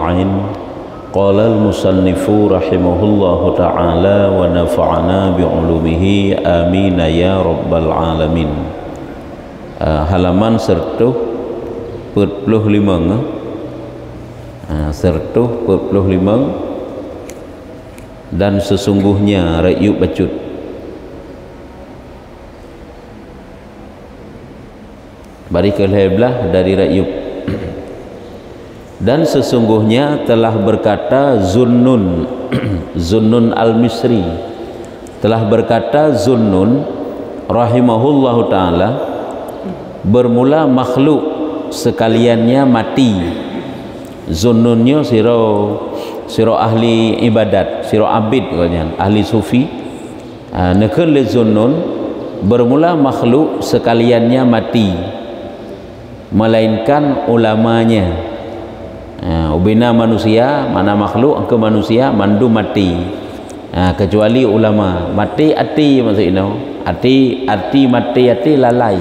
أجمعين. قال المصنف رحمه الله تعالى ونفعنا بعلومه آمين يا رب العالمين. Halaman 145 dan sesungguhnya rakyat bacut barikal heblah dari rakyat. Dan sesungguhnya telah berkata Zunnun Zunnun al-Misri telah berkata Zunnun rahimahullahu ta'ala, bermula makhluk sekaliannya mati. Zunnunnya siro ahli ibadat, siro abid katanya, ahli sufi. Nekel le Zunnun, bermula makhluk sekaliannya mati, melainkan ulamanya. Ubina manusia, mana makhluk ke manusia mandu mati, kecuali ulama. Mati ati maksudnya, ati mati lalai,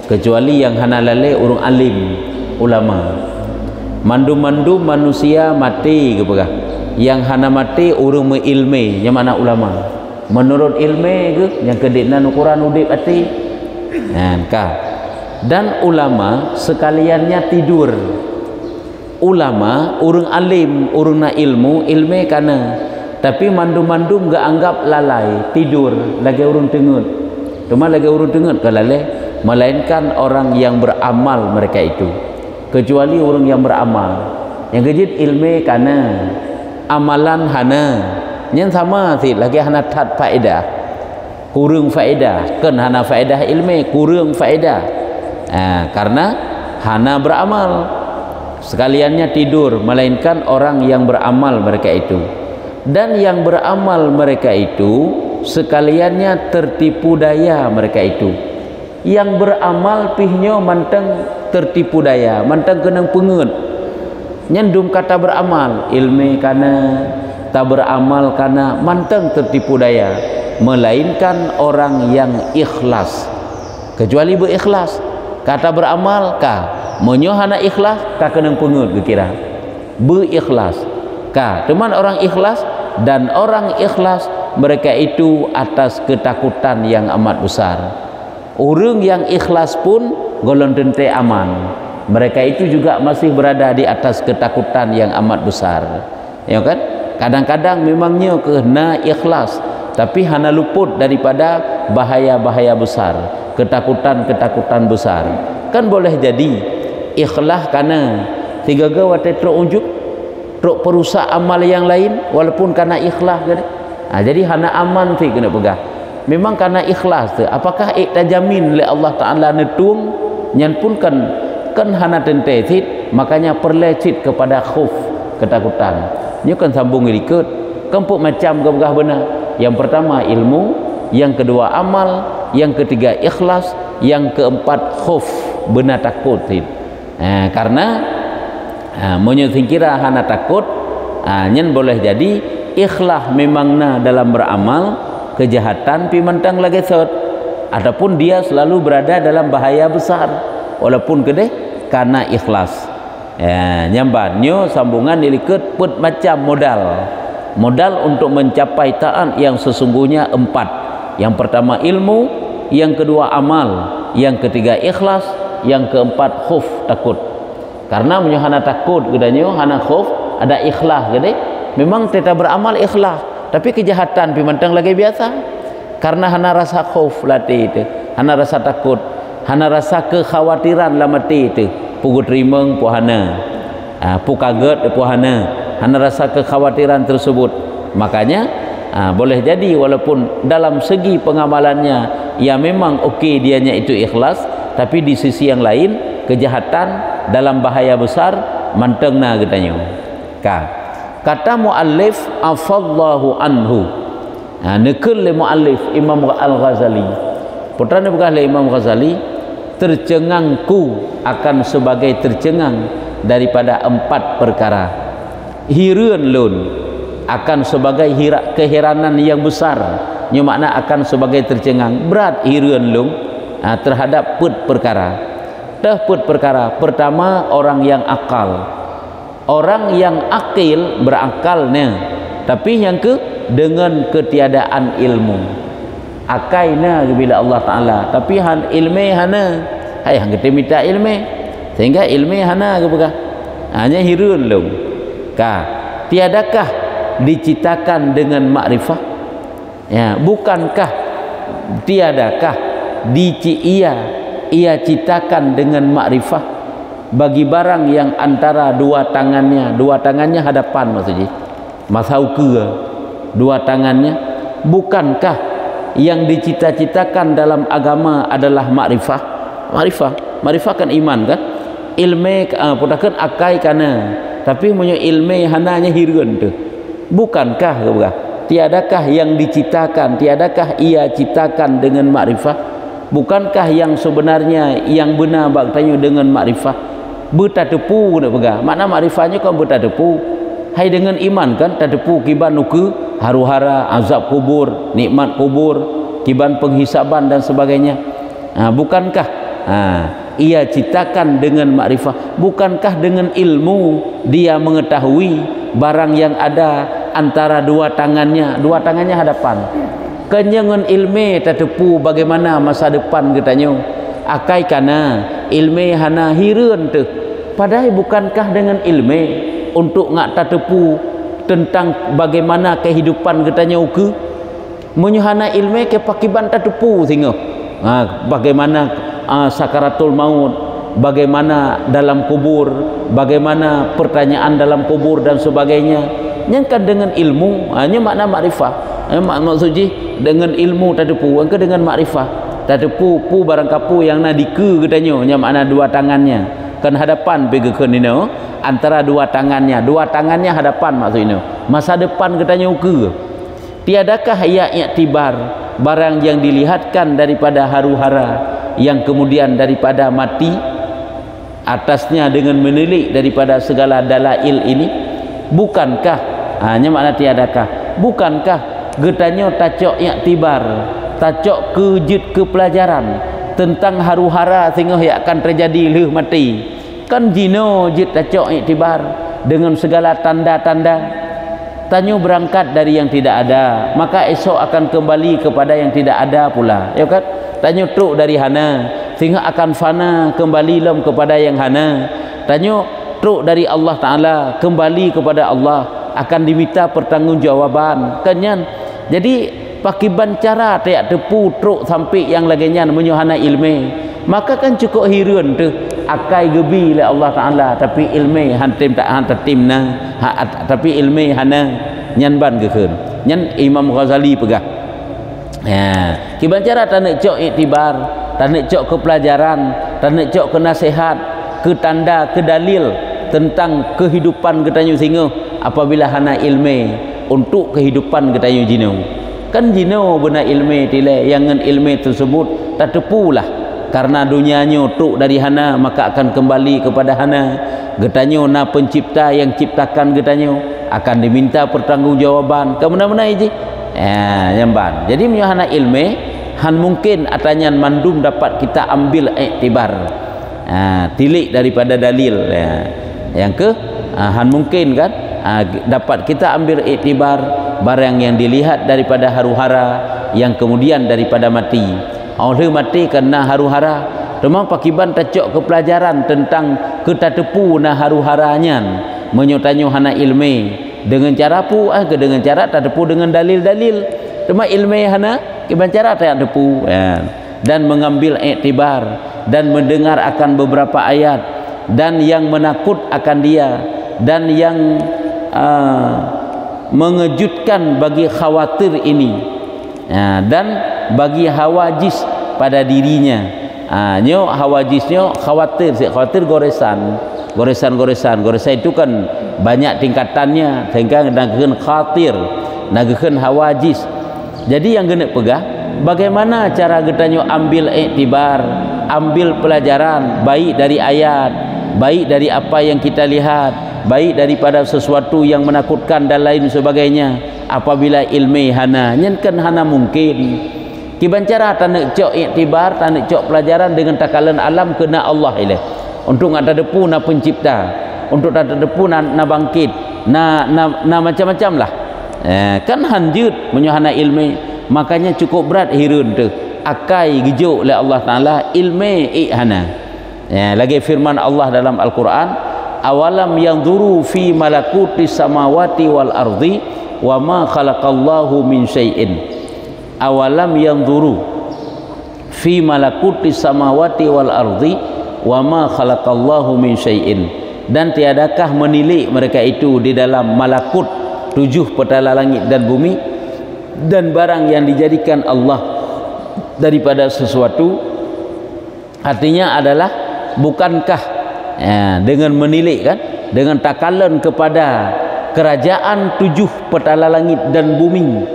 kecuali yang hana lalai urung alim ulama. Mandu manusia mati kepegah, yang hana mati urung ilmi, yang mana ulama. Menurut ilmi ke yang kedeknan ukuran udip ati. Dan ulama sekaliannya tidur. Ulama urung alim, urung na ilmu kana, tapi mandu enggak anggap lalai, tidur lagi urung tengut. Cuma lagi urung tengut ke lalai, melainkan orang yang beramal mereka itu, kecuali orang yang beramal. Yang kejit ilmu kana, amalan hana, yang sama sih lagi hana tat faedah, kurang faedah, kan hana faedah ilmu, kurang faedah. Karena hana beramal. Sekaliannya tidur, melainkan orang yang beramal mereka itu. Dan yang beramal mereka itu sekaliannya tertipu daya mereka itu. Yang beramal pihnya manteng tertipu daya, manteng kenang pengut. Nyendum kata beramal, ilmu kana, tak beramal kana, manteng tertipu daya. Melainkan orang yang ikhlas. Kecuali berikhlas, kata beramal kah? Menyohana ikhlas ka kenang pengut kira berikhlas ka. Cuman orang ikhlas, dan orang ikhlas mereka itu atas ketakutan yang amat besar. Orang yang ikhlas pun golon tente aman, mereka itu juga masih berada di atas ketakutan yang amat besar, ya kan. Kadang-kadang memangnya kena ikhlas, tapi hana luput daripada bahaya-bahaya besar, ketakutan-ketakutan besar. Kan boleh jadi ikhlas karena tiga gawat truk unjuk truk perusak amal yang lain walaupun karena ikhlas kan. Jadi hana aman ti kena pegah memang karena ikhlas tu. Apakah iktajamin oleh Allah Taala netung nyan pun kan hana tentesit, makanya perlecit kepada khuf, ketakutan. Nya kan sambung ikut kempuk macam gabgah benar. Yang pertama ilmu, yang kedua amal, yang ketiga ikhlas, yang keempat khuf, benar takut ti. Karena menyusun kira hana takut, nyen boleh jadi ikhlas memangna dalam beramal kejahatan pimantang lagi sot, ataupun dia selalu berada dalam bahaya besar walaupun kedeh karena ikhlas. Nyambannya sambungan dilikut put macam modal untuk mencapai taat yang sesungguhnya 4. Yang pertama ilmu, yang kedua amal, yang ketiga ikhlas, yang keempat khuf, takut. Karena hana takut gedanya hana khuf, ada ikhlas gede. Memang kita beramal ikhlas, tapi kejahatan pimantang lagi biasa. Karena hana rasa khuf latih itu, hana rasa takut, hana rasa kekhawatiran lah mati itu. Pugut rimeng puhana, pu kaget puhana, hana rasa kekhawatiran tersebut. Makanya boleh jadi walaupun dalam segi pengamalannya ya memang okey dianya itu ikhlas, tapi di sisi yang lain kejahatan dalam bahaya besar mantengna katanya. Kata muallif afallahu anhu, nekul le muallif Imam Al-Ghazali, putrane bukan le Imam Ghazali, tercengangku akan sebagai tercengang daripada 4 perkara. Hireun lun akan sebagai keheranan yang besar, nya makna akan sebagai tercengang berat hireun lun terhadap put perkara. Dah put perkara pertama orang yang akal, orang yang akil berakalnya, tapi yang dengan ketiadaan ilmu. Akaina bila Allah Taala, tapi ilmu hana, hang kita minta ilmu, sehingga ilmu hana ke bukan? Hanya hirun lum. Tiadakah diciptakan dengan makrifah? Ya, bukankah tiadakah ia ciptakan dengan makrifah bagi barang yang antara dua tangannya hadapan, maksudnya masau ke dua tangannya, bukankah yang dicita-citakan dalam agama adalah makrifah kan iman kan, ilmu putakan akai kana, tapi punya ilmu hananya hirun tu. Bukankah tiadakah yang diciptakan, tiadakah ia ciptakan dengan makrifah? Bukankah yang sebenarnya yang benar bertanya dengan makrifah? Bertadepu nak pegang. Makna makrifahnya kan bertadepu. Hai dengan iman kan tadepu kiban nuku haru-hara, azab kubur, nikmat kubur, kiban penghisaban dan sebagainya. Bukankah ia ciptakan dengan makrifah? Bukankah dengan ilmu dia mengetahui barang yang ada antara dua tangannya hadapan? Kenyangan ilmu tadepu bagaimana masa depan katanya. Akai kana ilmu hana hirun tu. Padahal bukankah dengan ilmu untuk ngak tadepu tentang bagaimana kehidupan katanya uku, menyuhana ilmu ke pakiban tadepu sehingga bagaimana sakaratul maut, bagaimana dalam kubur, bagaimana pertanyaan dalam kubur dan sebagainya. Nyangkan dengan ilmu hanya makna makrifah. Maksudnya dengan ilmu tadepu, angka dengan makrifah tadepu pu barang kapu yang nadike katanya, nya makna dua tangannya kan hadapan begekeun ini antara dua tangannya hadapan, maksudnya masa depan katanya uku. Tiadakah ia iktibar barang yang dilihatkan daripada haru-hara yang kemudian daripada mati atasnya dengan menilik daripada segala dalail ini? Bukankah hanya makna tiadakah, bukankah getanya tacok iktibar, tacok kejut kepelajaran tentang haru-hara sehingga yang akan terjadi leh mati? Kan jino jit tacok iktibar dengan segala tanda-tanda. Tanya berangkat dari yang tidak ada, maka esok akan kembali kepada yang tidak ada pula, ya kan? Tanya truk dari hana sehingga akan fana kembali lem kepada yang hana. Tanya truk dari Allah Ta'ala kembali kepada Allah, akan diminta pertanggungjawaban kenyan. Jadi pakiban cara tiak tepu truk sampai yang laginya menyuhana ilmu, maka kan cukup hirun tu akai gebi oleh Allah Ta'ala, tapi ilmu hantim tak hantatimna, tapi ilmu hana nyanban gekeun. Nyan Imam Ghazali pegah. Ya, kiban cara tak nak cok iktibar, tak nak cok kepelajaran, tak nak cok ke nasihat, ke tanda, ke dalil tentang kehidupan katanya singa apabila hana ilmu untuk kehidupan katanya jino. Kan jino benar ilmu tile yang ilmu tersebut tak tepulah. Karena dunianya truk dari hana, maka akan kembali kepada hana. Getanyo na pencipta yang ciptakan getanyo akan diminta pertanggungjawaban. Kemana-mana ini? Nyamban. Jadi menyuhana ilmu han mungkin atanya mandum dapat kita ambil iktibar. Tilik daripada dalil. Yang ke han mungkin kan dapat kita ambil iktibar barang yang dilihat daripada haru-hara yang kemudian daripada mati. Oleh mati kena haru-hara, memang pakiban tacok kepelajaran tentang ketatepu na haru-haranya menyutanyo hana ilmu dengan cara pu dengan cara tatepu dengan dalil-dalil. Cuma ilmu hana kiban cara tak tepu dan mengambil iktibar dan mendengar akan beberapa ayat dan yang menakut akan dia dan yang mengejutkan bagi khawatir ini dan bagi hawajis pada dirinya. Nyo hawajisnya khawatir goresan itu kan banyak tingkatannya sehingga nagakeun khatir, nagakeun hawajis. Jadi yang kena pegah bagaimana cara getanyo ambil iktibar, ambil pelajaran baik dari ayat, baik dari apa yang kita lihat, baik daripada sesuatu yang menakutkan dan lain sebagainya. Apabila ilmu hana nyenkan hana mungkin kiban cara tanek cok iktibar, tanek cok pelajaran dengan takalan alam kena Allah ile untuk ada depu na pencipta untuk tak terdepu na bangkit na macam-macam lah. Kan hanjut menyuhana ilmu, makanya cukup berat hirun tu akai gijuk oleh Allah Taala ilmu ihana. Lagi firman Allah dalam Al-Quran, awalam yanzuru fi malakuti samawati wal ardi wa ma khalaqallahu min syai'in. Awalam yanzuru fi malakuti samawati wal ardi wa ma khalaqallahu min syai'in. Dan tiadakah menilik mereka itu di dalam malakut 7 petala langit dan bumi dan barang yang dijadikan Allah daripada sesuatu. Artinya adalah bukankah dengan menilik kan, dengan takalan kepada kerajaan 7 petala langit dan bumi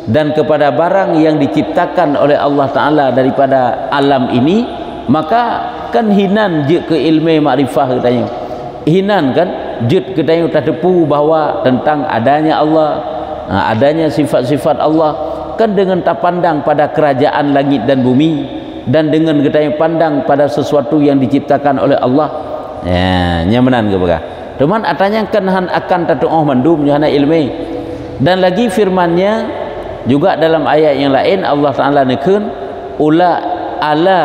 dan kepada barang yang diciptakan oleh Allah Ta'ala daripada alam ini, maka kan hinan je ke ilmu makrifah katanya, hinan kan je katanya terdepu bahawa tentang adanya Allah, adanya sifat-sifat Allah, kan dengan tak pandang pada kerajaan langit dan bumi dan dengan katanya pandang pada sesuatu yang diciptakan oleh Allah, nyamanan ke bagah. Teman atanya kan akan tatu'ah mandum johana ilmi. Dan lagi firmannya juga dalam ayat yang lain Allah Ta'ala nekun ala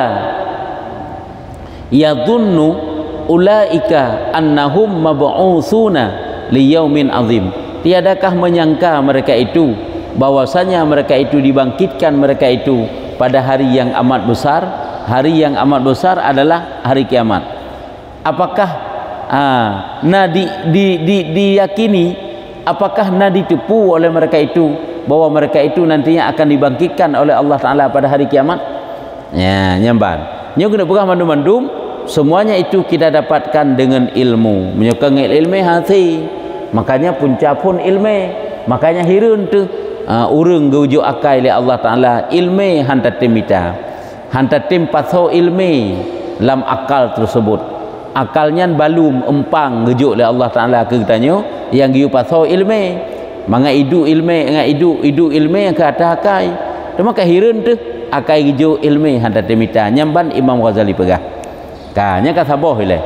yadhunnu ulaika annahum mab'utsuna liyaumin azim. Tiadakah menyangka mereka itu bahwasanya mereka itu dibangkitkan mereka itu pada hari yang amat besar. Hari yang amat besar adalah hari kiamat. Apakah diyakini, apakah ditipu oleh mereka itu bahwa mereka itu nantinya akan dibangkitkan oleh Allah Ta'ala pada hari kiamat? Nyamban nyo kena pegah mandum-mandum semuanya itu kita dapatkan dengan ilmu, menyokong ilmu hati. Makanya punca pun ilmu, makanya hirun tu urang geujo akai oleh Allah Ta'ala ilmu hantatim mita, hantatim patho ilmu lam akal tersebut. Akalnya balum empang gejuk oleh Allah Ta'ala ke katanya yang giu patho ilmu, manga idu ilmu, nga idu ilmu yang ke atas akai. Cuma kahirun tu akai gejuk ilmu hantatim mita. Nyamban Imam Ghazali pegah kanya ka saboh ile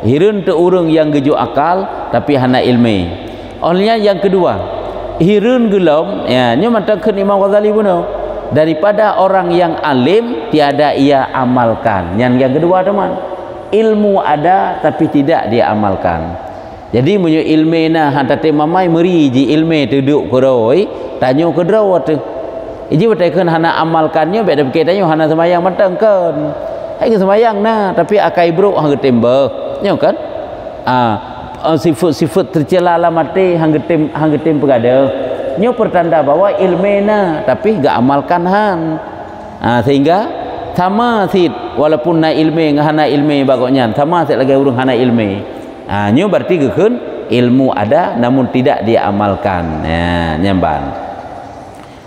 hirun tu urang yang gejuk akal tapi hana ilmu. Olehnya yang kedua hirun gelom nyo mantangkeun Imam Ghazali puno daripada orang yang alim tiada ia amalkan. Yang kedua teman, ilmu ada tapi tidak dia amalkan. Jadi munyo ilmu na hantate mamai meri ji ilmu duduk koroi tanyo kedro tu iji batakeun hana amalkannya beda berkaitannya hana semayang mantangkeun ai ke semayang na tapi akai bro hang getembe nyo kan sifat-sifat tercela lamate hang getem pegada nyo pertanda bahwa ilmu na tapi gak amalkan han. Sehingga sama sid walaupun na ilmu ngahana ilmu bagoknya sama sid lagi urang hana ilmu. Nyo berarti gekeun ilmu ada namun tidak diamalkan. Nyamban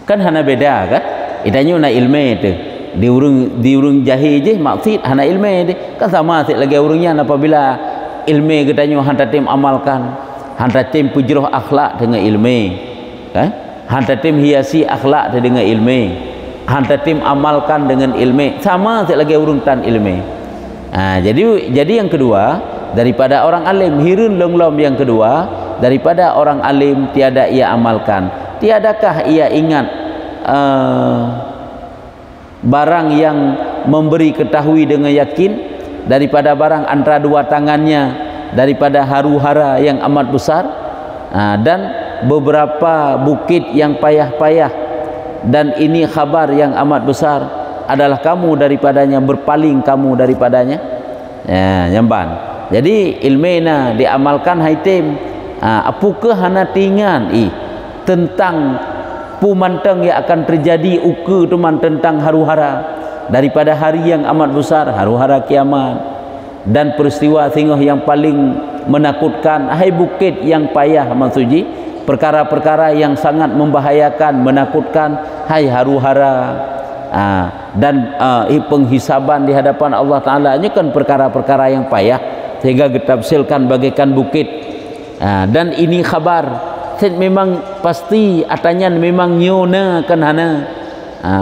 kan hana beda kan itanyo na ilmu tu di urang jahil je maksud hana ilmu dia kan sama sid lagi urangnya apabila ilmu getanyo hantatim amalkan, hantatim pujroh akhlak dengan ilmu kan, hantatim hiasi akhlak dengan ilmu, hantatim amalkan dengan ilmu, sama lagi urung tan ilmu. Jadi yang kedua daripada orang alim hirun longlom, yang kedua daripada orang alim tiada ia amalkan. Tiadakah ia ingat barang yang memberi ketahui dengan yakin daripada barang antara dua tangannya daripada haru-hara yang amat besar, dan beberapa bukit yang payah-payah, dan ini khabar yang amat besar adalah kamu daripadanya, berpaling kamu daripadanya. Nyamban jadi ilmena diamalkan haitim. Apakah hana tingan tentang pumantang yang akan terjadi uke teman tentang haru-hara daripada hari yang amat besar, haru-hara kiamat, dan peristiwa singgoh yang paling menakutkan, hai bukit yang payah maksudji, perkara-perkara yang sangat membahayakan, menakutkan, hai haru-hara, dan penghisaban di hadapan Allah Ta'ala ini kan perkara-perkara yang payah sehingga ditafsirkan bagaikan bukit. Dan ini khabar memang pasti atanya memang nyona kan hana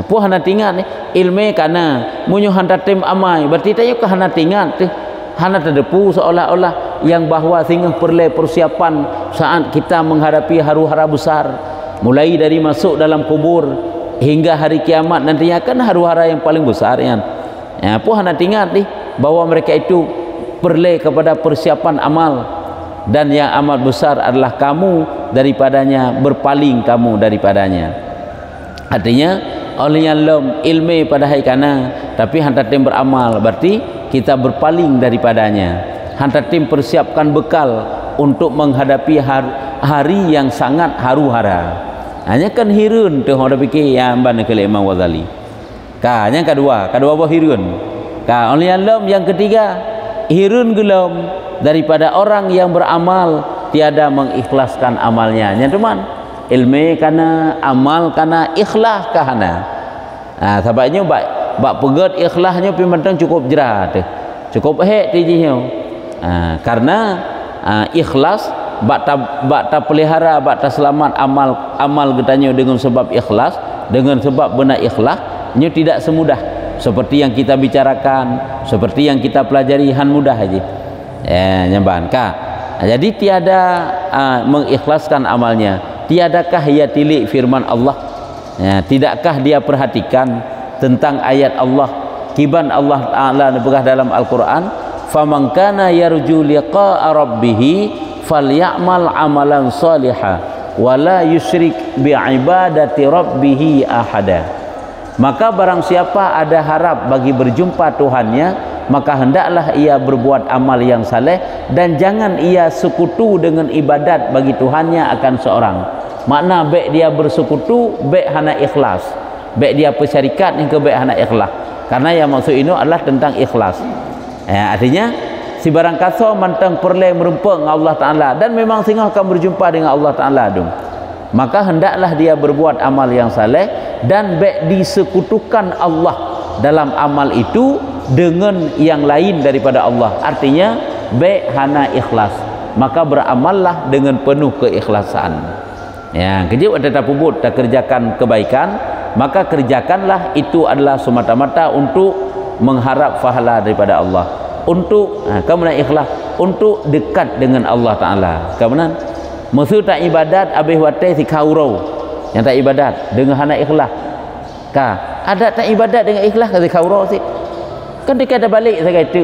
puh hana tingat ilmu kana munyo hanta tem amai berarti tayo ka hana tingat hana terdepu seolah-olah yang bahawa sehingga persiapan saat kita menghadapi haru-hara besar, mulai dari masuk dalam kubur hingga hari kiamat nantinya, kan haru-hara yang paling besar kan. Ya, pun hendak ingat nih bahawa mereka itu perlu kepada persiapan amal, dan yang amat besar adalah kamu daripadanya, berpaling kamu daripadanya. Artinya oleh yang lom ilmu pada hari kana tapi hantar tim beramal, berarti kita berpaling daripadanya. Hantar tim persiapkan bekal untuk menghadapi hari yang sangat haru-hara. Hanya kan hirun tu orang fikir yang ban ke Imam Ghazali. Ka yang kedua bah hirun. Ka oleh yang lom yang ketiga hirun gelom daripada orang yang beramal tiada mengikhlaskan amalnya. Nya teman, ilmu kana, amal kana, ikhlas kana. Sebabnya bak pegat ikhlasnya pimantang cukup jerat. Cukup hek tijihnya. Karena ikhlas bak ta pelihara, bak ta selamat amal getanya dengan sebab ikhlas, dengan sebab benar ikhlas, nya tidak semudah seperti yang kita bicarakan, seperti yang kita pelajari, han mudah aja. Nyamban ka. Jadi tiada mengikhlaskan amalnya. Tiadakah ia tilik firman Allah? Tidakkah dia perhatikan tentang ayat Allah? Kiban Allah Ta'ala nebegah dalam Al-Quran, faman kana yarju liqa'a rabbih falyamal amalan salihah wala yusyrik bi'ibadati rabbih ahada. Maka barang siapa ada harap bagi berjumpa Tuhannya, maka hendaklah ia berbuat amal yang saleh dan jangan ia sekutu dengan ibadat bagi Tuhannya akan seorang. Makna baik dia bersekutu, baik hana ikhlas, baik dia bersyarikat yang ke baik hana ikhlas. Karena yang maksud ini adalah tentang ikhlas. Artinya si barang kaso mantang perle merumpang Allah Ta'ala dan memang sehingga akan berjumpa dengan Allah Ta'ala dong, maka hendaklah dia berbuat amal yang saleh dan baik disekutukan Allah dalam amal itu dengan yang lain daripada Allah. Artinya baik hana ikhlas, maka beramallah dengan penuh keikhlasan. Kerja ada pubut tak kerjakan kebaikan, maka kerjakanlah itu adalah semata-mata untuk mengharap pahala daripada Allah, untuk kemudian ikhlas, untuk dekat dengan Allah Ta'ala. Kemudian maksud tak ibadat abih watai si kaurau yang tak ibadat dengan hana ikhlas. Ada tak ibadat dengan ikhlas ke si kaurau sih? Kan dia ada balik saya kata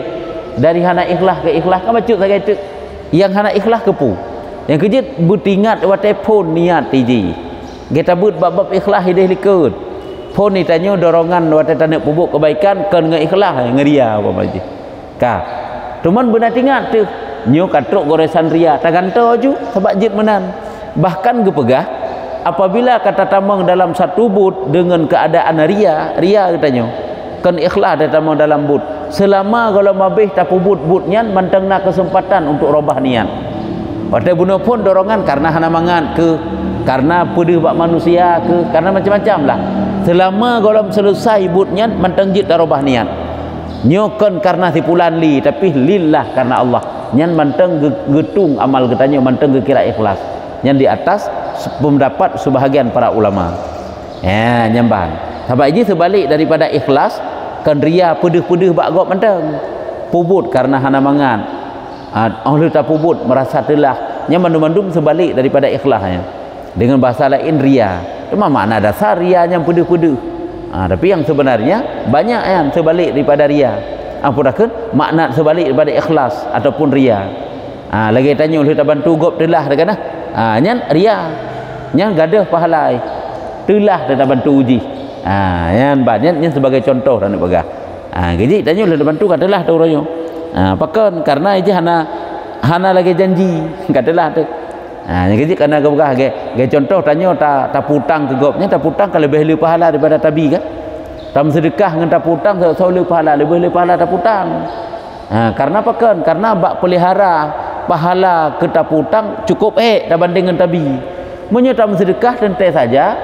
dari hana ikhlas ke ikhlas, kan baca saya kata yang hana ikhlas ke pu. Yang kerja bertingat watai pun niat tiji. Kita buat bab-bab ikhlas hidup likut. Pun ni tanya dorongan watai tanah pubuk kebaikan kan dengan ikhlas ngeria apa macam. Cuman benar tingat tu nyo katruk goresan ria tak ganto ju sebab jid menan. Bahkan gepegah apabila kata tamang dalam satu but dengan keadaan ria katanya kan ikhlas ada tamang dalam but. Selama kalau mabih tapu but-butnya mantang nak kesempatan untuk robah niat. Watai bunuh pun dorongan karena hana mangan ke, karena pedih bak manusia ke, karena macam-macam lah. Selama kalau selesai butnya mantang jid darobah niat. Nyokan karena tipulan li, tapi lillah karena Allah. Nyan mantang getung amal getanya, mantang gekira ikhlas. Nyan di atas pendapat sebahagian para ulama. Nyamban. Sebab ini sebalik daripada ikhlas, kan ria pedih-pedih bak gok mantang. Pubut karena hana mangan. Oleh tak pubut merasa telah mandum-mandum sebalik daripada ikhlasnya. Dengan bahasa lain ria. Cuma makna dasar ria yang pedih-pedih. Tapi yang sebenarnya banyak yang sebalik daripada ria. Apakah makna sebalik daripada ikhlas ataupun ria. Lagi tanya oleh tak bantu gop telah dekat nah. Nyan ria. Nyan gadah pahala. Telah tak bantu uji. Nyan sebagai contoh dan bagah. Jadi tanya oleh tak bantu katalah tu royo. Pakan karena aja hana lagi janji katalah tu. Jadi karena gabah ge contoh tanya tak putang ke gopnya, tak putang kalau lebih pahala daripada tabi kan. Tam sedekah dengan tak putang lebih pahala, lebih pahala tak putang. Karena pakan karena bak pelihara pahala ke tak putang cukup dah banding dengan tabi. Munyo tam sedekah tentai saja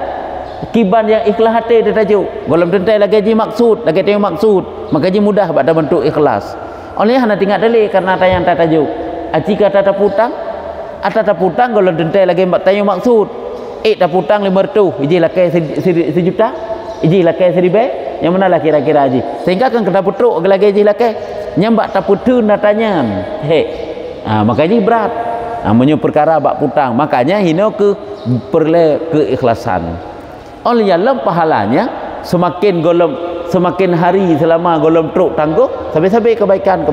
kiban yang ikhlas hati dia tajuk. Kalau tentai lagi ji maksud, lagi tengok maksud, maka ji mudah pada bentuk ikhlas. Oleh hana tinggal dali karena tayang tak tajuk. Jika tak putang, tak putang kalau dentai lagi tayang maksud. Tak putang 500, iji lakai 1 juta, iji lakai 1000, yang mana lah kira-kira aji. Sehingga kan kena putruk lagi iji lakai. Nyambak tak putun nak tanya. makanya berat. Namanya perkara bak putang, makanya hino ke perle keikhlasan. Oleh dalam pahalanya semakin semakin hari selama golom truk tangguh sampai kebaikan.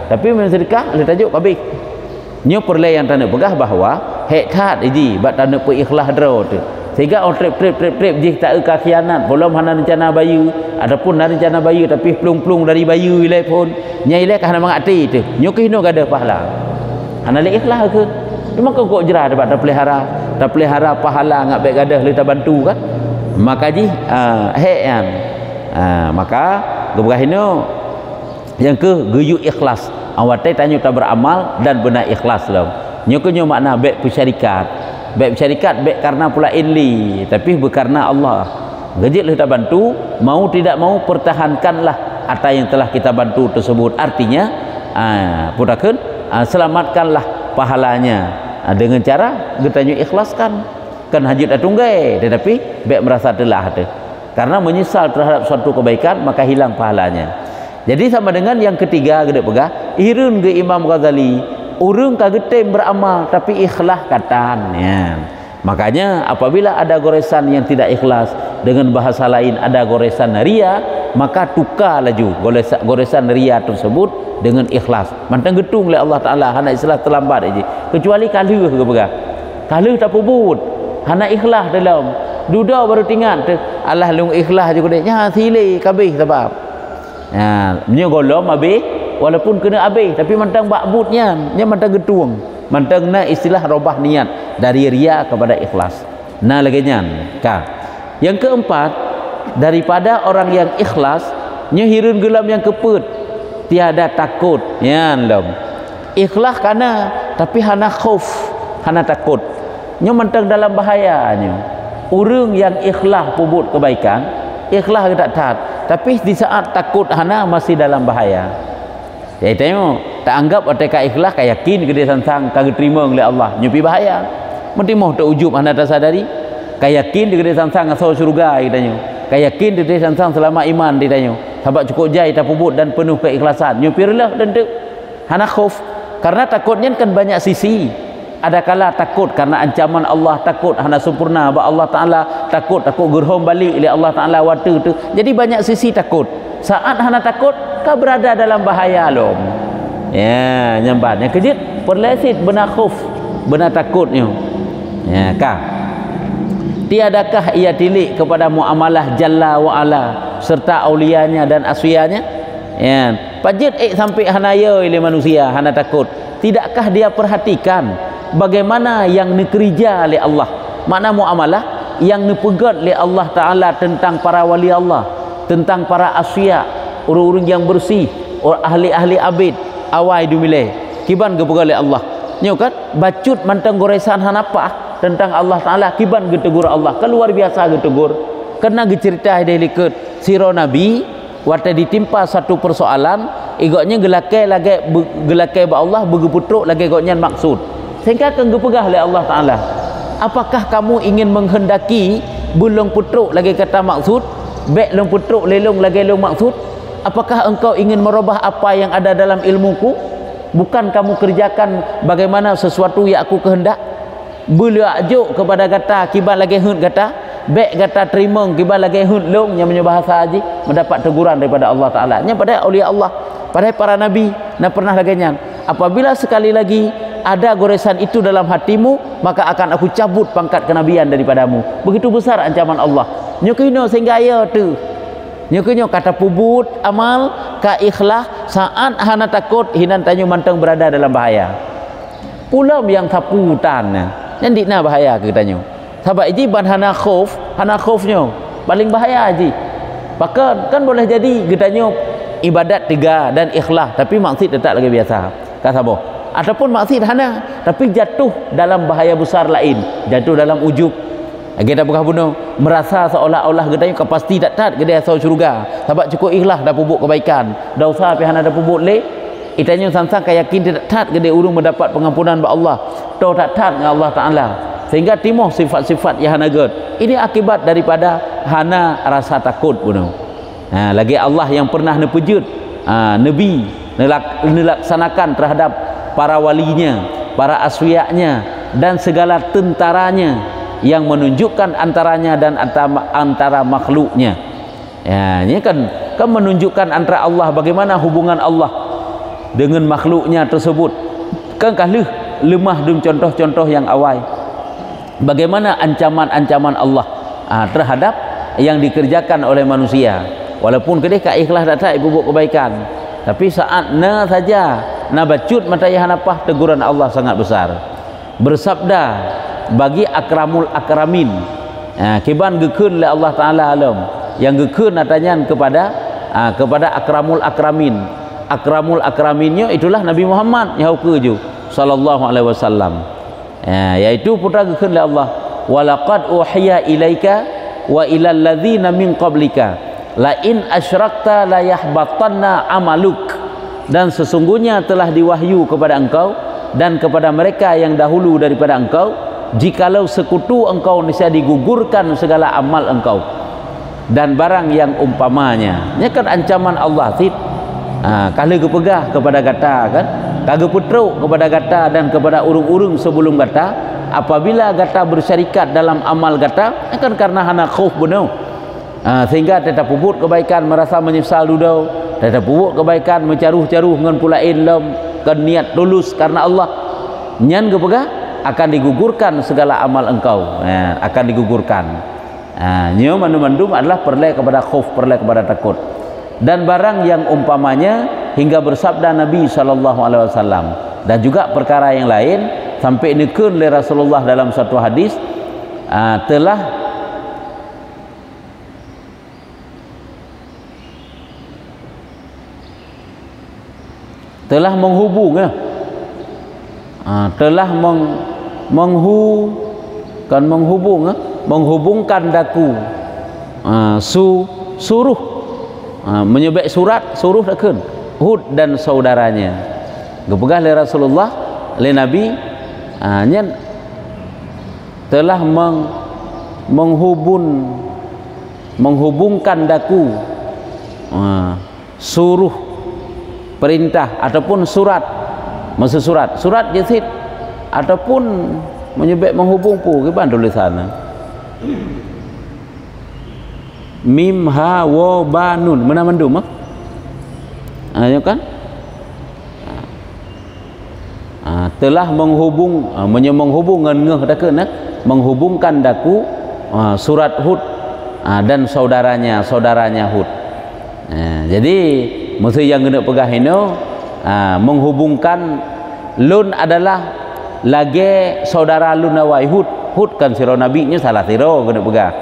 Tapi sedekah le tajuk habis. Nyo perle yang tanda pegah bahawa hek that iji bak tanda pe ikhlas dro tu. Sehingga trip je tak ke khianat belum hana rencana bayu adapun hana rencana bayu tapi plung-plung dari bayu ilai pun nyai ilai kahana mangati tu nyo ke hino gada pahala hana le ikhlas ke cuma kau jerah dapat dah pelihara pahala ngak baik gadah le bantu kan maka ji yang maka gebah hino yang ke geyu ikhlas awate tanyo tak beramal dan benar ikhlas lah nyo ke nyo makna baik bersyarikat baik bersyarikat baik karena pula inli tapi berkarena Allah gejik kita bantu mau tidak mau pertahankanlah apa yang telah kita bantu tersebut artinya putakan selamatkanlah pahalanya dengan cara kita ikhlaskan kan hajat tunggai tetapi baik merasa telah ada karena menyesal terhadap suatu kebaikan maka hilang pahalanya. Jadi sama dengan yang ketiga gede pegah irun ke Imam Ghazali urung kagetem beramal tapi ikhlas katan ya. Makanya apabila ada goresan yang tidak ikhlas dengan bahasa lain ada goresan ria maka tukar laju goresan ria tersebut dengan ikhlas mantang getung oleh Allah Ta'ala hana ikhlas terlambat aja kecuali kaluh ke pegah kaluh tak pubut hana ikhlas dalam duda baru tinggal Allah lung ikhlas juga dia silih kabih sebab punya golom habis walaupun kena habis tapi mantang bakbutnya nya mantang getung mantang na istilah robah niat dari ria kepada ikhlas lagi nyan yang keempat daripada orang yang ikhlas nya hirun gelam yang keput tiada takut nyan lom ikhlas kana tapi hana khauf hana takut nya mantang dalam bahayanya urang yang ikhlas pubut kebaikan ikhlas tak taat tapi di saat takut hana masih dalam bahaya. Ya tengok tak anggap mereka ikhlas kaya yakin ke dia sansang kagak terima oleh Allah nyupi bahaya mesti mau tak ujub anda tak sadari kaya yakin ke dia sansang asal syurga katanya kaya yakin dia sansang selama iman ditanya sebab cukup jai tak pubut dan penuh keikhlasan nyupi relah dan tu hana khauf karena takutnya kan banyak sisi ada kala takut karena ancaman Allah takut hana sempurna ba Allah Ta'ala takut gerhom balik oleh Allah Ta'ala waktu tu jadi banyak sisi takut saat hana takut kau berada dalam bahaya lom ya nyambat yang kejit perlesit benar khuf benar takutnya ya tiadakah ia tilik kepada muamalah jalla wa ala serta aulianya dan aswiyanya ya pajit sampai hanaya oleh manusia hana takut tidakkah dia perhatikan bagaimana yang dikerja oleh Allah makna muamalah yang dipegat oleh Allah Ta'ala tentang para wali Allah tentang para aswiya orang-orang yang bersih ahli-ahli abid awai dumile kiban gepegal oleh Allah nyo kan bacut mantang goresan hanapa tentang Allah Ta'ala kiban getegur Allah keluar biasa getegur kena gecerita delikat siro nabi waktu ditimpa satu persoalan igoknya gelakai ba Allah begeputruk lagi igoknya maksud sehingga akan gepegah oleh Allah Ta'ala apakah kamu ingin menghendaki belum putruk lagi kata maksud bek long putruk lelong lagi long maksud apakah engkau ingin merubah apa yang ada dalam ilmuku bukan kamu kerjakan bagaimana sesuatu yang aku kehendak beliau ajuk kepada kata kibar lagi hun kata bek kata terima kibar lagi hun long yang punya bahasa haji mendapat teguran daripada Allah Ta'ala nya pada aulia Allah pada para nabi nak pernah lagi nyan apabila sekali lagi ada goresan itu dalam hatimu maka akan aku cabut pangkat kenabian daripadamu begitu besar ancaman Allah nyukino sehingga ya tu nyukino kata pubut amal ka ikhlas saat hana takut hinan tanyo mantang berada dalam bahaya pulam yang taputan yang dikna bahaya ke tanyo sebab iji ban hana khaufnya paling bahaya aji bahkan kan boleh jadi getanyo ibadat tiga dan ikhlas tapi maksud tetap lagi biasa kasabo ataupun maksud hana tapi jatuh dalam bahaya besar lain jatuh dalam ujub kita bukan bunuh merasa seolah-olah gedanya pasti tak tat gedaya asal syurga sebab cukup ikhlas dah pubuk kebaikan dah usah pi hana dah pubuk le itanya sansang kaya yakin tidak tat gedaya urung mendapat pengampunan ba Allah tau tak tat dengan Allah Ta'ala sehingga timuh sifat-sifat yang hana ged ini akibat daripada hana rasa takut bunuh lagi Allah yang pernah nepejut nabi dilaksanakan terhadap para walinya, para aswiyaknya dan segala tentaranya yang menunjukkan antaranya dan antara makhluknya. Ya, ini kan menunjukkan antara Allah, bagaimana hubungan Allah dengan makhluknya tersebut. Kan kahli lemah dengan contoh-contoh yang awal. Bagaimana ancaman-ancaman Allah terhadap yang dikerjakan oleh manusia. Walaupun ketika ikhlas datang ibu kebaikan, tapi saat na saja na bacut mataya hanapah, teguran Allah sangat besar. Bersabda bagi akramul akramin, kiban gekeun le Allah Taala alam, yang gekeun natanya kepada akramul akramin. Akramul akraminnya itulah Nabi Muhammad yang keju sallallahu alaihi wasallam. Yaitu putra gekeun le Allah, walaqad uhiya ilaika wa ilal ladzina min qablika la in asyrakta la yahbatanna amaluk. Dan sesungguhnya telah diwahyu kepada engkau dan kepada mereka yang dahulu daripada engkau, jikalau sekutu engkau niscaya digugurkan segala amal engkau dan barang yang umpamanya. Ini kan ancaman Allah tip. Kalau kepegah kepada gata kan, kagak putruk kepada gata dan kepada urung-urung sebelum gata, apabila gata bersyarikat dalam amal gata, akan karena hana khauf benar. Sehingga tetap puput kebaikan merasa menyesal dudau, tetap puput kebaikan mencaruh-caruh dengan pulain lem ke niat tulus karena Allah, nyan kepegah akan digugurkan segala amal engkau, akan digugurkan. Nyo mandum-mandum adalah perlai kepada khauf, perlai kepada takut. Dan barang yang umpamanya, hingga bersabda Nabi SAW. Dan juga perkara yang lain sampai nikun oleh Rasulullah dalam satu hadis, telah menghubung menghubungkan daku suruh menyebut suruh dakun Hud dan saudaranya. Gepegah oleh Rasulullah oleh Nabi nyen telah menghubungkan daku suruh perintah ataupun surat, maksud surat yazid ataupun menyebut menghubung pu ke ban tulisan mim ha wa ba nun mana mandum ya kan, telah menghubungkan ngeh dakeun menghubungkan daku surat Hud dan saudaranya Hud. Jadi mesti yang kena pegah ini menghubungkan lun adalah lagi saudara lun awai Hud kan siro nabi nya salah siro kena pegah.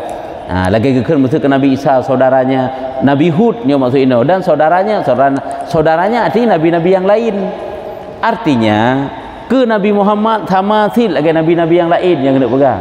Lagi kekan mesti ke Nabi Isa saudaranya Nabi Hud nya maksud ini, dan saudaranya artinya nabi-nabi yang lain. Artinya ke Nabi Muhammad sama sil lagi nabi-nabi yang lain yang kena pegah.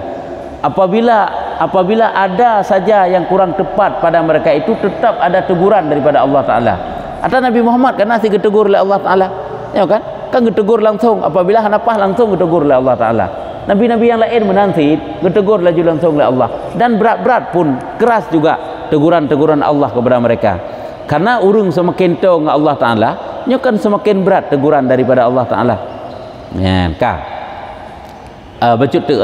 Apabila ada saja yang kurang tepat pada mereka itu, tetap ada teguran daripada Allah Taala. Atau Nabi Muhammad kan nasi ditegur oleh Allah Taala, ya kan ditegur langsung. Apabila hanapah langsung ditegur oleh Allah Taala. Nabi-nabi yang lain menanti ditegur laju langsung oleh Allah, dan berat-berat pun keras juga teguran-teguran Allah kepada mereka. Karena urung semakin tahu Allah Taala, nya kan semakin berat teguran daripada Allah Taala. Ya, bacut tu.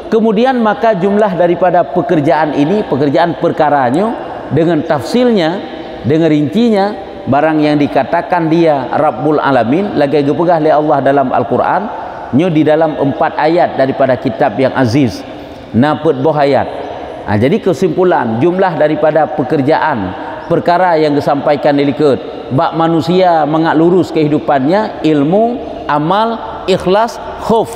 Kemudian maka jumlah daripada pekerjaan ini, pekerjaan perkaranya dengan tafsilnya, dengan rincinya, barang yang dikatakan dia Rabbul Alamin lagi gepegah oleh Allah dalam Al-Quran nyo di dalam 4 ayat daripada kitab yang aziz naput boh ayat. Jadi kesimpulan jumlah daripada pekerjaan perkara yang disampaikan dilikut bak manusia mengak lurus kehidupannya, ilmu, amal, ikhlas, khauf,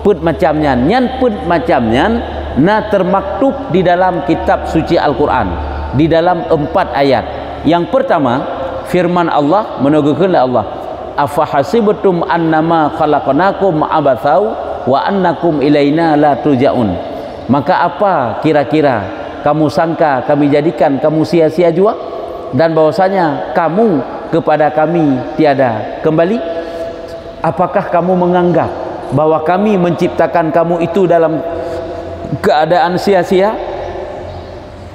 put macamnya nyan put macamnya na termaktub di dalam kitab suci Al-Quran di dalam 4 ayat. Yang pertama firman Allah meneguhkan Allah, afahasibtum annama khalaqnakum abathau wa annakum ilaina la turja'un. Maka apa kira-kira kamu sangka kami jadikan kamu sia-sia jua, dan bahwasanya kamu kepada kami tiada kembali? Apakah kamu menganggap bahwa kami menciptakan kamu itu dalam keadaan sia-sia?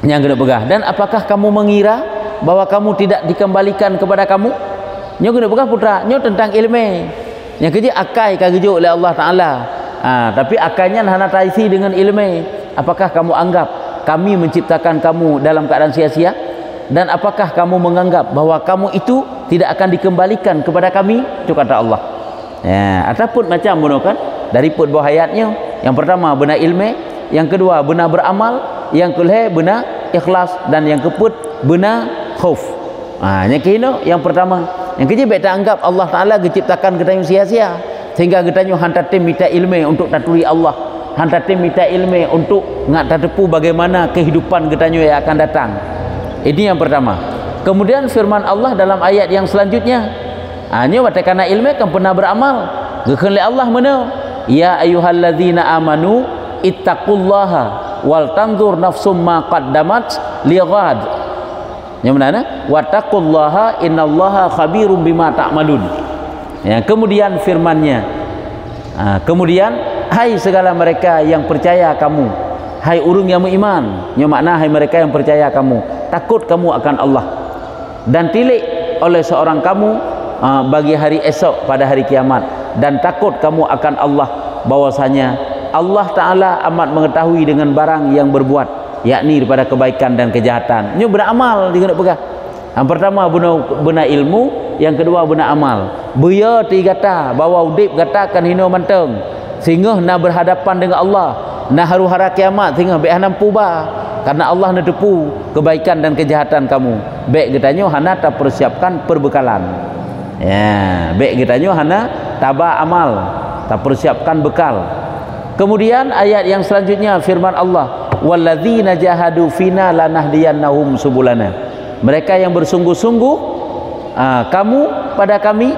Yang kena pegah. Dan apakah kamu mengira bahwa kamu tidak dikembalikan kepada kamu? nyo kena pegang putra nyo tentang ilmu yang kerja akai kagejuk oleh Allah Taala. Tapi akainya hana taisi dengan ilmu. Apakah kamu anggap kami menciptakan kamu dalam keadaan sia-sia? Dan apakah kamu menganggap bahwa kamu itu tidak akan dikembalikan kepada kami? Itu kata Allah. Ataupun macam bunuh kan dari put buah hayatnya. Yang pertama benar ilmu, yang kedua benar beramal, yang kedua benar ikhlas, dan yang keput benar khauf. Yang kena yang pertama. Yang kedua baik tak anggap Allah Taala menciptakan kita yang sia-sia sehingga kita hantar tim minta ilmu untuk taturi Allah, hantar tim minta ilmu untuk ngat tatepu bagaimana kehidupan kita yang akan datang. Ini yang pertama. Kemudian firman Allah dalam ayat yang selanjutnya, hanya watakana ilmu kan pernah beramal. Gekenli Allah mana? Ya ayyuhalladzina amanu ittaqullaha wal tanzur nafsum ma qaddamat lighad. Yang mana? Wattaqullaha innallaha khabirum bima ta'malun. Kemudian firman-Nya. Kemudian hai segala mereka yang percaya kamu, hai urung yang beriman. Yang makna hai mereka yang percaya kamu, takut kamu akan Allah dan tilik oleh seorang kamu bagi hari esok pada hari kiamat, dan takut kamu akan Allah bahwasanya Allah Taala amat mengetahui dengan barang yang berbuat, yakni daripada kebaikan dan kejahatan. Nyo beramal dia nak pegang. Yang pertama benar ilmu, yang kedua benar amal. Beya tiga kata bahawa udip katakan hino manteng sehingga nak berhadapan dengan Allah, nak haru hara kiamat sehingga baik hana puba karena Allah nak tepu kebaikan dan kejahatan kamu. Baik katanya hana tak persiapkan perbekalan. Baik katanya hana tabah amal, tak persiapkan bekal. Kemudian ayat yang selanjutnya firman Allah, walladzina jahadu fina lanahdiyannahum subulana. Mereka yang bersungguh-sungguh kamu pada kami,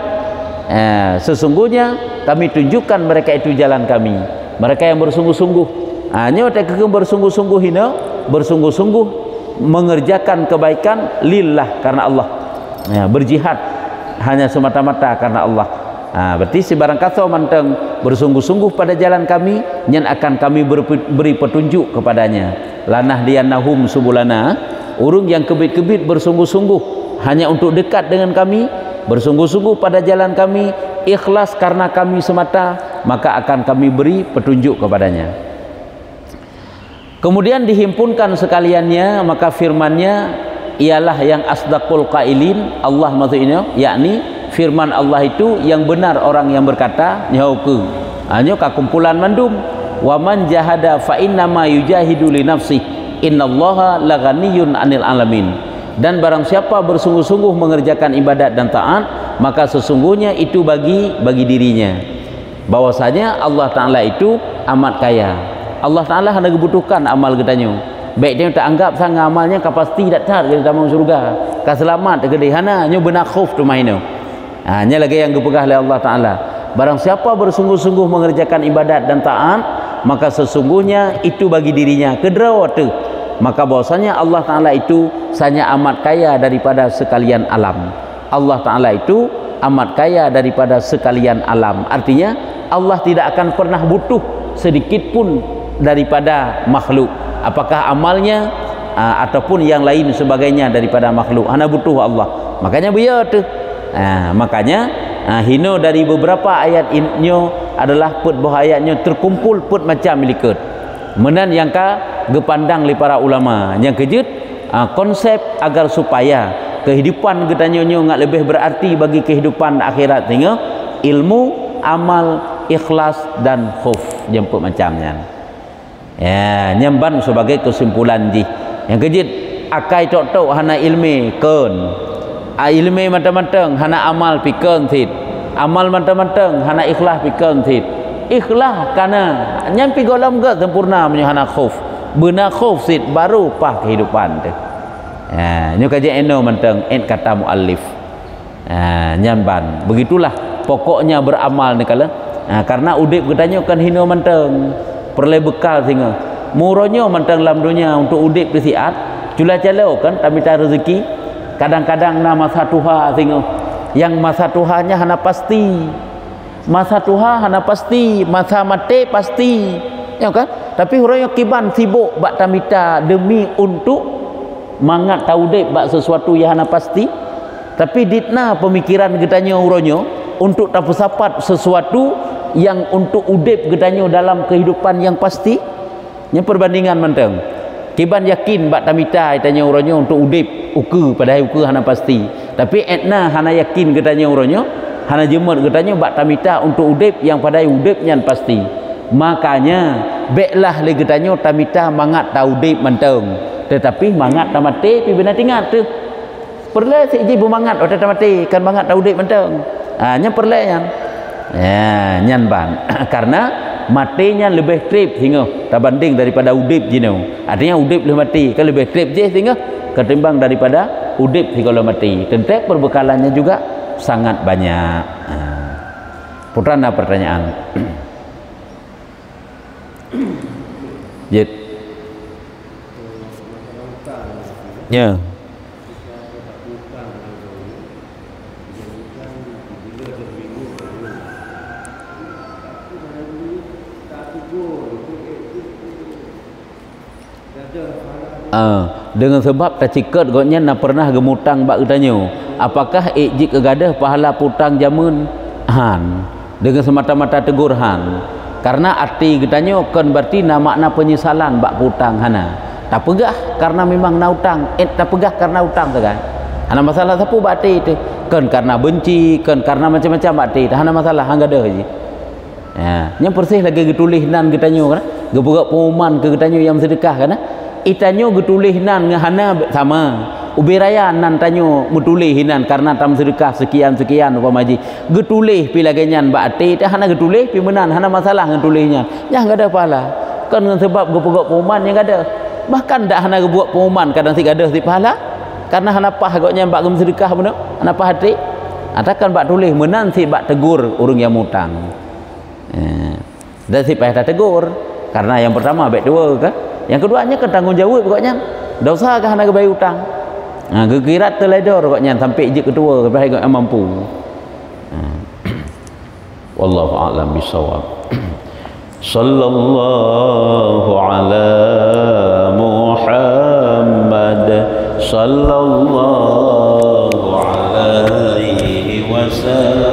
sesungguhnya kami tunjukkan mereka itu jalan kami. Mereka yang bersungguh-sungguh, hanya mereka bersungguh-sungguh hina, bersungguh-sungguh mengerjakan kebaikan lillah karena Allah, berjihad hanya semata-mata karena Allah. Berarti sebarang kata manteng bersungguh-sungguh pada jalan kami, yang akan kami beri petunjuk kepadanya. Lanahdiyannahum subulana, urung yang kebit-kebit bersungguh-sungguh hanya untuk dekat dengan kami, bersungguh-sungguh pada jalan kami, ikhlas karena kami semata, maka akan kami beri petunjuk kepadanya. Kemudian dihimpunkan sekaliannya, maka firman-Nya ialah yang asdaqul qailin, Allah maksudnya, yakni firman Allah itu yang benar orang yang berkata nyauke. Hanya kumpulan mandum, wa man jahada fa inna ma yujahidu li nafsi innallaha laghaniyun 'anil alamin. Dan barang siapa bersungguh-sungguh mengerjakan ibadat dan taat, maka sesungguhnya itu bagi dirinya. Bahwasanya Allah Taala itu amat kaya. Allah Taala hanya butuhkan amal kitanya. Baik dia tak anggap sang amalnya kapasti datang ke dalam surga, ka selamat ke hana nyo benar khauf tu maino. Hanya lagi yang dipegah oleh Allah Taala. Barang siapa bersungguh-sungguh mengerjakan ibadat dan taat, maka sesungguhnya itu bagi dirinya kedrawatu. Maka bahwasanya Allah Taala itu sanya amat kaya daripada sekalian alam. Allah Taala itu amat kaya daripada sekalian alam. Artinya Allah tidak akan pernah butuh sedikit pun daripada makhluk, apakah amalnya ataupun yang lain sebagainya daripada makhluk. Hana butuh Allah. Makanya biar tu. Makanya hino dari beberapa ayat ini adalah put bahayanya terkumpul put macam milikut. Menan yang gepandang li para ulama yang kejut konsep agar supaya kehidupan kita nyonyo ngak lebih berarti bagi kehidupan akhirat, sehingga ilmu, amal, ikhlas dan khauf jemput macamnya. Nyamban sebagai kesimpulan di yang kejut akai tok-tok hana ilmu keun. Ilmu mantang-mantang hana amal pikun thit, amal mantang-mantang hana ikhlas pikun thit. Ikhlas karena nyampi golam ke sempurna punya hana khauf, benar khauf thit baru pah kehidupan tu. Nyo kaji eno mantang en kata muallif. Nyamban begitulah pokoknya beramal ni kala. Karena udip katanya kan hino mantang perlu bekal sehingga muronyo mantang dalam dunia untuk udip kesiat cula-cala kan tak minta rezeki. Kadang-kadang nama satuha sehingga yang masa Tuhannya hana pasti, masa Tuhan hana pasti, masa mati pasti, ya kan? Tapi orang yang kiban sibuk bak tamita demi untuk mangat taudip bak sesuatu yang hana pasti, tapi ditna pemikiran getanya uronyo untuk tapusapat sesuatu yang untuk udip getanya dalam kehidupan yang pasti. Yang perbandingan menteng kiban yakin bak tamita itanya uronyo untuk udip uku padahal uku hana pasti, tapi etna hana yakin getanya uronyo hana jemut getanya bak tamita untuk udip yang padahal udipnya pasti. Makanya beklah le getanya tamita mangat ta udip menteng, tetapi mangat ta mati pi bena tingat tu perle siji bumangat otak ta mati kan mangat ta udip menteng. Nya perle yang ya nyan bang karena matinya lebih trip sehingga tak banding daripada udip jino. Artinya udip lebih mati kan lebih trip je sehingga ketimbang daripada udip kalau mati. Tentu perbekalannya juga sangat banyak. Putrana pertanyaan. Jid. Ya. Dengan sebab taciket gotnya nak pernah gemutang bak getanyo, apakah ejik kegadah pahala putang jamun han dengan semata-mata tegur han karena arti getanyo kan berarti na makna penyesalan bak putang hana tak pegah karena memang na utang tak pegah karena utang kan hana masalah sapu bak tu kan karena benci kan karena macam-macam bak tu hana masalah hang gadah je ya yang persih lagi getulih nan getanyo kan geburak pengumuman ke getanyo yang sedekah kan itanyo getulih nan ngahana sama ubiraya nan tanyo mutulih hinan karena tam sedekah sekian-sekian upama haji getulih pi lagenyan bak ati tah hana getulih pi menan hana masalah ngetulihnya yang enggak ada pahala kan dengan sebab geburak pengumuman yang ada bahkan dak hana geburak pengumuman kadang si gadah si pahala karena hana pah gotnya bak gem sedekah beno hana pah hati atakan bak tulih menan si bak tegur urang yang mutang dan si payah tegur karena yang pertama baik dua kan yang keduanya kan tanggungjawab pokoknya dosa kah hana kebayar utang kekirat teledor pokoknya sampai ijik kedua kebayar yang mampu wallahu a'lam bisawab sallallahu ala Muhammad sallallahu alaihi wasallam